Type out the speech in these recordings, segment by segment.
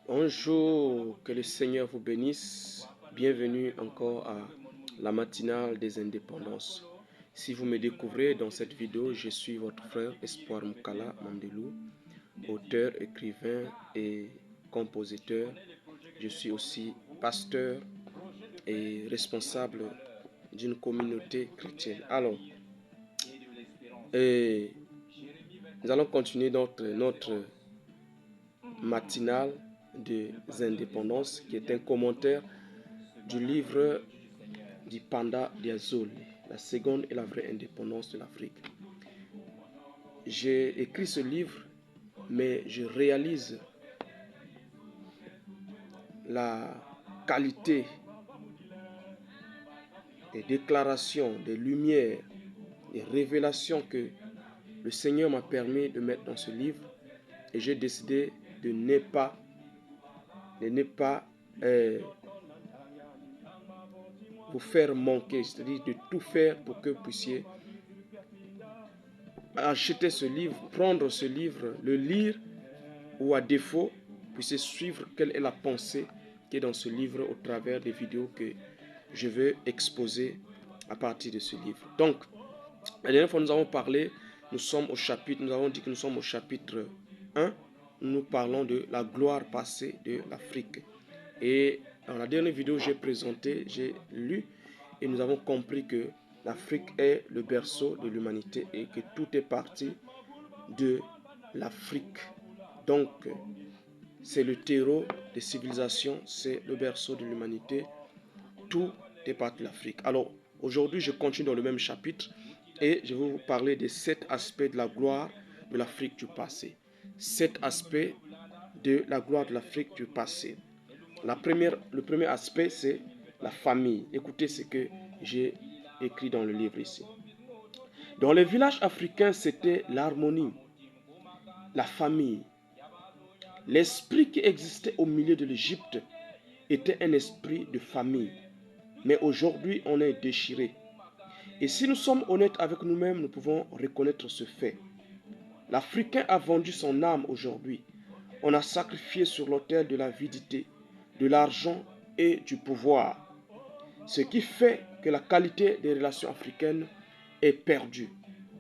Bonjour, que le Seigneur vous bénisse. Bienvenue encore à la matinale des indépendances. Si vous me découvrez dans cette vidéo, je suis votre frère Espoir Mukala Mandelou, auteur, écrivain et compositeur. Je suis aussi pasteur et responsable d'une communauté chrétienne. Alors, nous allons continuer notre matinale des indépendances, qui est un commentaire du livre du Panda d'Azul, la seconde et la vraie indépendance de l'Afrique. J'ai écrit ce livre, mais je réalise la qualité des déclarations, des lumières, des révélations que le Seigneur m'a permis de mettre dans ce livre, et j'ai décidé de ne pas vous faire manquer, c'est-à-dire de tout faire pour que vous puissiez acheter ce livre, prendre ce livre, le lire, ou à défaut, puissiez suivre quelle est la pensée qui est dans ce livre au travers des vidéos que je veux exposer à partir de ce livre. Donc, la dernière fois nous avons parlé, nous avons dit que nous sommes au chapitre 1, nous parlons de la gloire passée de l'Afrique. Et dans la dernière vidéo, j'ai lu et nous avons compris que l'Afrique est le berceau de l'humanité et que tout est parti de l'Afrique. Donc, c'est le terreau des civilisations, c'est le berceau de l'humanité. Tout est parti de l'Afrique. Alors, aujourd'hui, je continue dans le même chapitre et je vais vous parler des 7 aspects de la gloire de l'Afrique du passé. 7 aspects de la gloire de l'Afrique du passé. Le premier aspect, c'est la famille. Écoutez ce que j'ai écrit dans le livre ici. Dans les villages africains, c'était l'harmonie, la famille. L'esprit qui existait au milieu de l'Égypte était un esprit de famille. Mais aujourd'hui, on est déchiré. Et si nous sommes honnêtes avec nous-mêmes, nous pouvons reconnaître ce fait. L'Africain a vendu son âme aujourd'hui. On a sacrifié sur l'autel de l'avidité, de l'argent et du pouvoir. Ce qui fait que la qualité des relations africaines est perdue.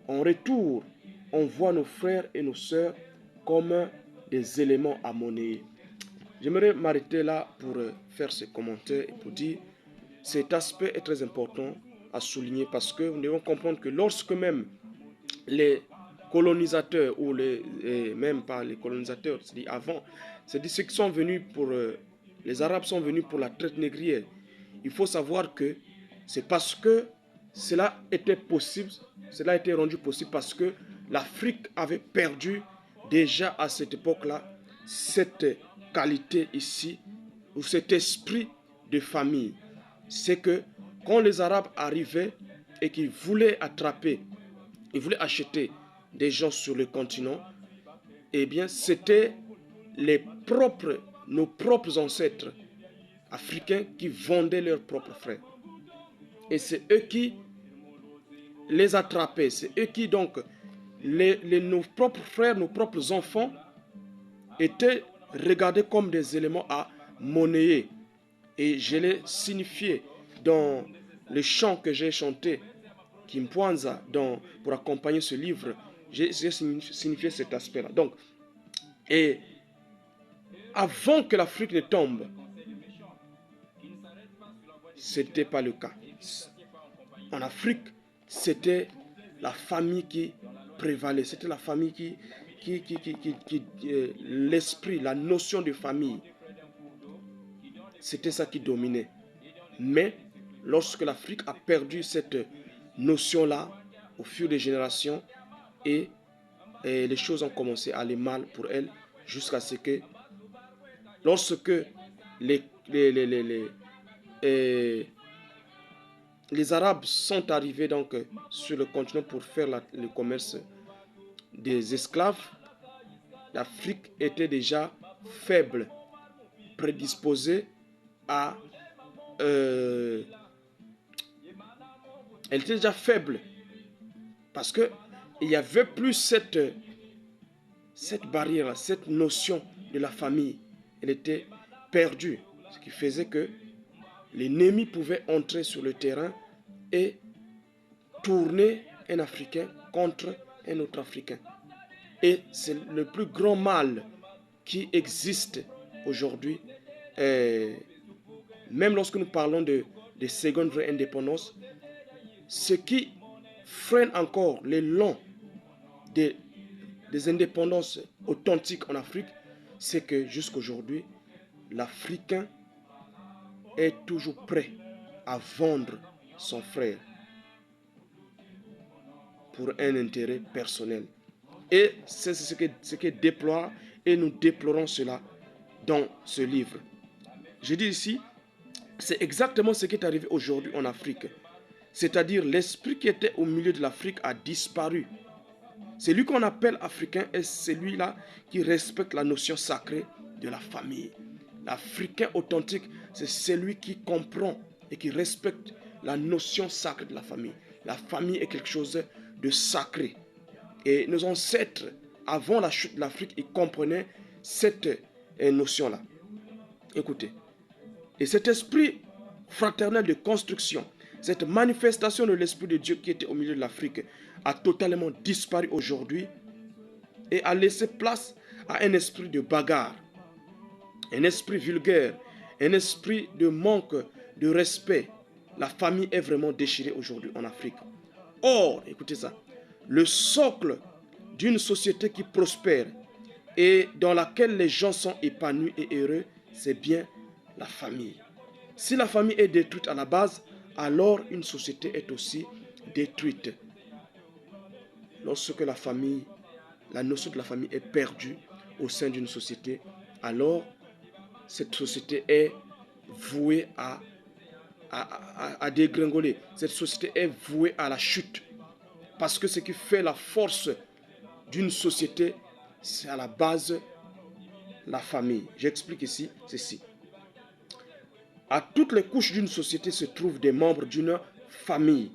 En retour, on voit nos frères et nos sœurs comme des éléments à monnayer. J'aimerais m'arrêter là pour faire ce commentaire et pour dire cet aspect est très important à souligner parce que nous devons comprendre que lorsque même les colonisateurs ou même pas les colonisateurs, c'est-à-dire avant, c'est-à-dire ceux qui sont venus pour les Arabes sont venus pour la traite négrière. Il faut savoir que c'est parce que cela était possible, cela a été rendu possible parce que l'Afrique avait perdu déjà à cette époque-là cette qualité ici, ou cet esprit de famille. C'est que quand les Arabes arrivaient et qu'ils voulaient attraper, ils voulaient acheter des gens sur le continent, eh bien c'était nos propres ancêtres africains qui vendaient leurs propres frères. Et c'est eux qui les attrapaient, c'est eux qui donc, nos propres frères, nos propres enfants étaient regardés comme des éléments à monnayer. Et je l'ai signifié dans le chant que j'ai chanté, Kimpwanza, pour accompagner ce livre. J'ai signifié cet aspect-là. Donc, et avant que l'Afrique ne tombe, ce n'était pas le cas. En Afrique, c'était la famille qui prévalait. C'était la famille l'esprit, la notion de famille. C'était ça qui dominait. Mais lorsque l'Afrique a perdu cette notion-là, au fur des générations, et les choses ont commencé à aller mal pour elle, jusqu'à ce que, lorsque les Arabes sont arrivés donc sur le continent pour faire le commerce des esclaves, l'Afrique était déjà faible, prédisposée à... elle était déjà faible parce que il n'y avait plus cette barrière, cette notion de la famille. elle était perdue. Ce qui faisait que l'ennemi pouvait entrer sur le terrain et tourner un Africain contre un autre Africain. Et c'est le plus grand mal qui existe aujourd'hui. Même lorsque nous parlons de seconde vraie indépendance, ce qui freine encore l'élan des indépendances authentiques en Afrique, c'est que jusqu'à aujourd'hui, l'Africain est toujours prêt à vendre son frère pour un intérêt personnel. Et c'est ce que déplore, et nous déplorons cela dans ce livre. Je dis ici, c'est exactement ce qui est arrivé aujourd'hui en Afrique. C'est-à-dire l'esprit qui était au milieu de l'Afrique a disparu. Celui qu'on appelle africain est celui-là qui respecte la notion sacrée de la famille. L'Africain authentique, c'est celui qui comprend et qui respecte la notion sacrée de la famille. La famille est quelque chose de sacré. Et nos ancêtres, avant la chute de l'Afrique, ils comprenaient cette notion-là. Écoutez. Et cet esprit fraternel de construction, cette manifestation de l'Esprit de Dieu qui était au milieu de l'Afrique, a totalement disparu aujourd'hui et a laissé place à un esprit de bagarre, un esprit vulgaire, un esprit de manque de respect. La famille est vraiment déchirée aujourd'hui en Afrique. Or, écoutez ça, le socle d'une société qui prospère et dans laquelle les gens sont épanouis et heureux, c'est bien la famille. Si la famille est détruite à la base, alors une société est aussi détruite. Lorsque la notion de la famille est perdue au sein d'une société, alors cette société est vouée à dégringoler. Cette société est vouée à la chute. Parce que ce qui fait la force d'une société, c'est à la base la famille. J'explique ici ceci. À toutes les couches d'une société se trouvent des membres d'une famille.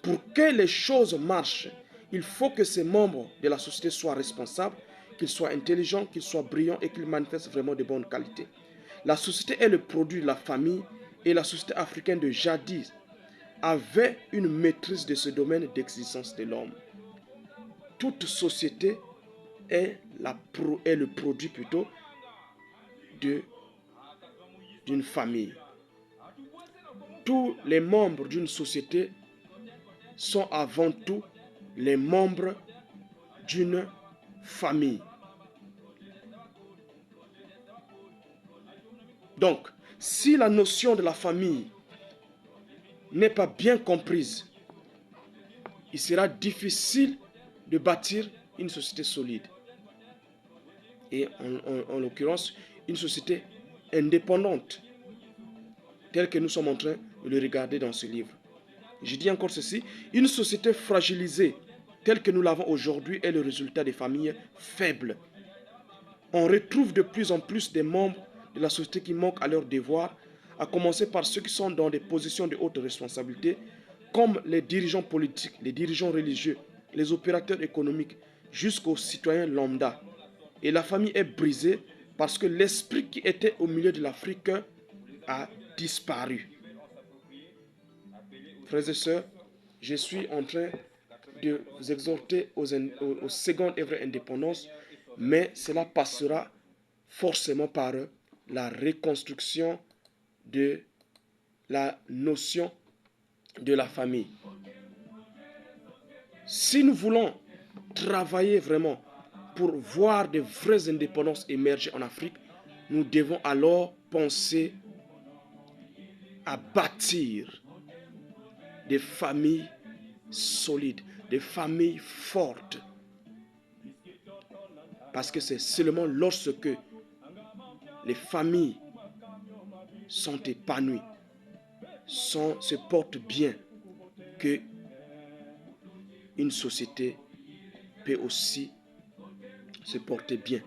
Pour que les choses marchent, il faut que ces membres de la société soient responsables, qu'ils soient intelligents, qu'ils soient brillants et qu'ils manifestent vraiment de bonnes qualités. La société est le produit de la famille et la société africaine de jadis avait une maîtrise de ce domaine d'existence de l'homme. Toute société est le produit plutôt d'une famille. Tous les membres d'une société sont avant tout les membres d'une famille. Donc, si la notion de la famille n'est pas bien comprise, il sera difficile de bâtir une société solide. Et en l'occurrence, une société indépendante, telle que nous sommes en train de le regarder dans ce livre. Je dis encore ceci, une société fragilisée, telle que nous l'avons aujourd'hui, est le résultat des familles faibles. On retrouve de plus en plus des membres de la société qui manquent à leurs devoirs, à commencer par ceux qui sont dans des positions de haute responsabilité, comme les dirigeants politiques, les dirigeants religieux, les opérateurs économiques, jusqu'aux citoyens lambda. Et la famille est brisée parce que l'esprit qui était au milieu de l'Afrique a disparu. Frères et sœurs, je suis en train de vous exhorter aux secondes et vraies indépendances, mais cela passera forcément par la reconstruction de la notion de la famille. Si nous voulons travailler vraiment pour voir de vraies indépendances émerger en Afrique, nous devons alors penser à bâtir des familles solides, des familles fortes. Parce que c'est seulement lorsque les familles sont épanouies, se portent bien, que une société peut aussi se porter bien.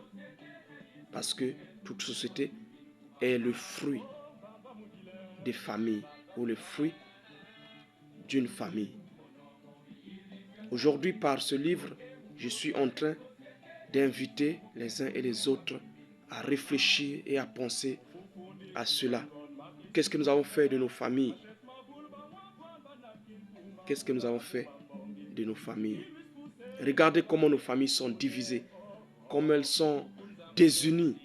Parce que toute société est le fruit des familles ou le fruit d'une famille. Aujourd'hui, par ce livre, je suis en train d'inviter les uns et les autres à réfléchir et à penser à cela. Qu'est-ce que nous avons fait de nos familles? Qu'est-ce que nous avons fait de nos familles? Regardez comment nos familles sont divisées, comme elles sont désunies,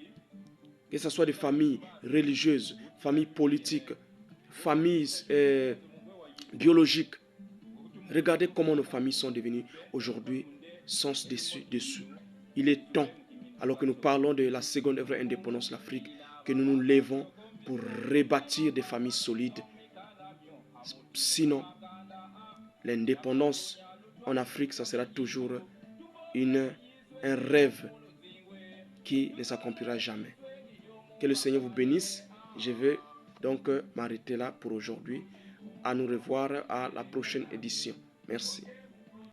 que ce soit des familles religieuses, familles politiques, familles biologiques. Regardez comment nos familles sont devenues aujourd'hui sens dessus. Il est temps, alors que nous parlons de la seconde vraie indépendance de l'Afrique, que nous nous levons pour rebâtir des familles solides. Sinon, l'indépendance en Afrique, ça sera toujours un rêve qui ne s'accomplira jamais. Que le Seigneur vous bénisse. Je vais donc m'arrêter là pour aujourd'hui. À nous revoir à la prochaine édition. Merci.